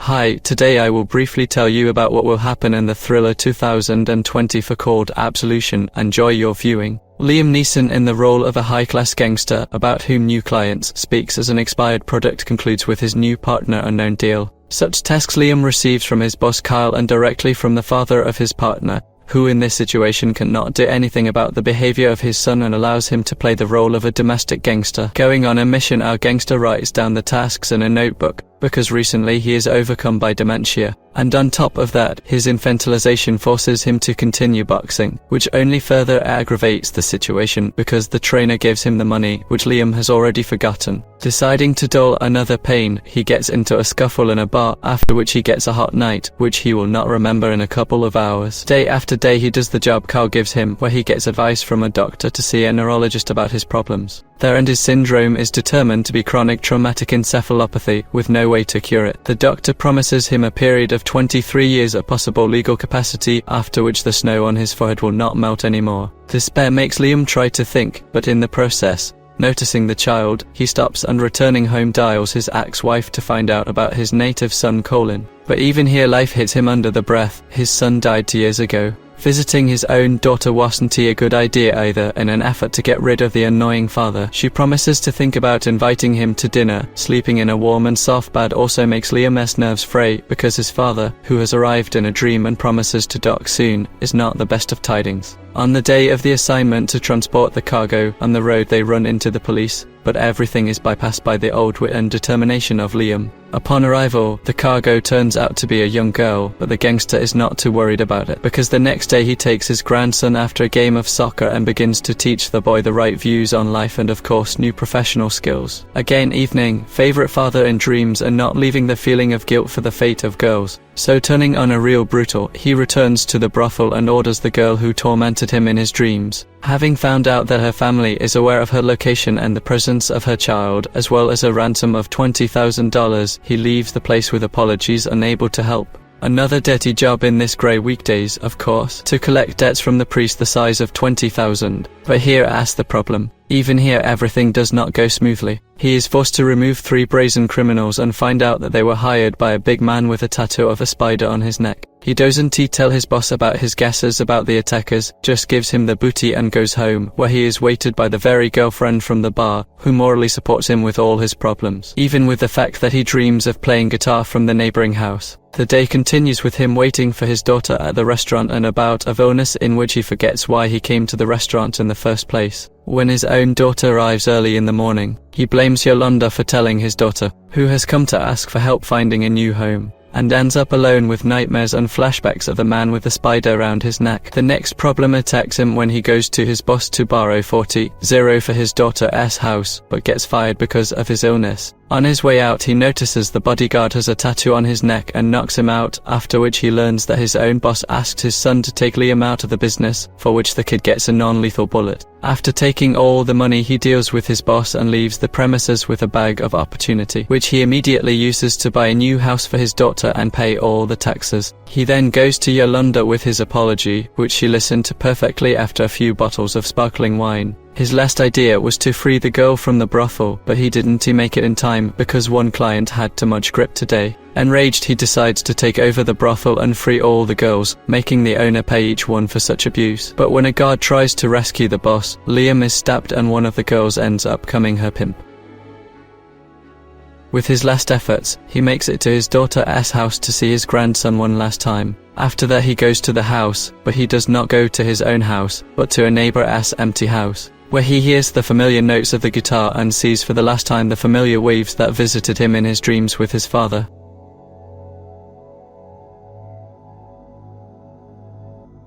Hi, today I will briefly tell you about what will happen in the thriller 2024 called Absolution. Enjoy your viewing. Liam Neeson in the role of a high-class gangster about whom new clients speaks as an expired product concludes with his new partner unknown deal. Such tasks Liam receives from his boss Kyle and directly from the father of his partner, who in this situation cannot do anything about the behavior of his son and allows him to play the role of a domestic gangster. Going on a mission, our gangster writes down the tasks in a notebook, because recently he is overcome by dementia, and on top of that, his infantilization forces him to continue boxing, which only further aggravates the situation because the trainer gives him the money, which Liam has already forgotten. Deciding to dull another pain, he gets into a scuffle in a bar, after which he gets a hot night, which he will not remember in a couple of hours. Day after day he does the job Carl gives him, where he gets advice from a doctor to see a neurologist about his problems. There and his syndrome is determined to be chronic traumatic encephalopathy, with no way to cure it. The doctor promises him a period of 23 years at possible legal capacity, after which the snow on his forehead will not melt anymore. Despair makes Liam try to think, but in the process, noticing the child, he stops and returning home dials his ex-wife to find out about his native son Colin. But even here life hits him under the breath. His son died 2 years ago. Visiting his own daughter wasn't a good idea either. In an effort to get rid of the annoying father, she promises to think about inviting him to dinner. Sleeping in a warm and soft bed also makes Liam's nerves fray, because his father, who has arrived in a dream and promises to dock soon, is not the best of tidings. On the day of the assignment to transport the cargo, on the road they run into the police, but everything is bypassed by the old wit and determination of Liam. Upon arrival, the cargo turns out to be a young girl, but the gangster is not too worried about it, because the next day he takes his grandson after a game of soccer and begins to teach the boy the right views on life and of course new professional skills. Again evening, favorite father in dreams and not leaving the feeling of guilt for the fate of girls. So turning on a real brutal, he returns to the brothel and orders the girl who tormented him in his dreams. Having found out that her family is aware of her location and the presence of her child, as well as a ransom of $20,000, he leaves the place with apologies, unable to help. Another dirty job in this grey weekdays, of course, to collect debts from the priest the size of $20,000. But here asks the problem. Even here everything does not go smoothly. He is forced to remove 3 brazen criminals and find out that they were hired by a big man with a tattoo of a spider on his neck. He doesn't tell his boss about his guesses about the attackers, just gives him the booty and goes home, where he is waited by the very girlfriend from the bar, who morally supports him with all his problems, even with the fact that he dreams of playing guitar from the neighboring house. The day continues with him waiting for his daughter at the restaurant and about of illness in which he forgets why he came to the restaurant in the first place. When his own daughter arrives early in the morning, he blames Yolanda for telling his daughter, who has come to ask for help finding a new home, and ends up alone with nightmares and flashbacks of the man with the spider around his neck. The next problem attacks him when he goes to his boss to borrow $40,000 for his daughter's house, but gets fired because of his illness. On his way out he notices the bodyguard has a tattoo on his neck and knocks him out, after which he learns that his own boss asked his son to take Liam out of the business, for which the kid gets a non-lethal bullet. After taking all the money he deals with his boss and leaves the premises with a bag of opportunity, which he immediately uses to buy a new house for his daughter and pay all the taxes. He then goes to Yolanda with his apology, which she listened to perfectly after a few bottles of sparkling wine. His last idea was to free the girl from the brothel, but he didn't make it in time because one client had too much grip today. Enraged, he decides to take over the brothel and free all the girls, making the owner pay each one for such abuse. But when a guard tries to rescue the boss, Liam is stabbed and one of the girls ends up becoming her pimp. With his last efforts, he makes it to his daughter's house to see his grandson one last time. After that he goes to the house, but he does not go to his own house, but to a neighbor's empty house, where he hears the familiar notes of the guitar and sees for the last time the familiar waves that visited him in his dreams with his father.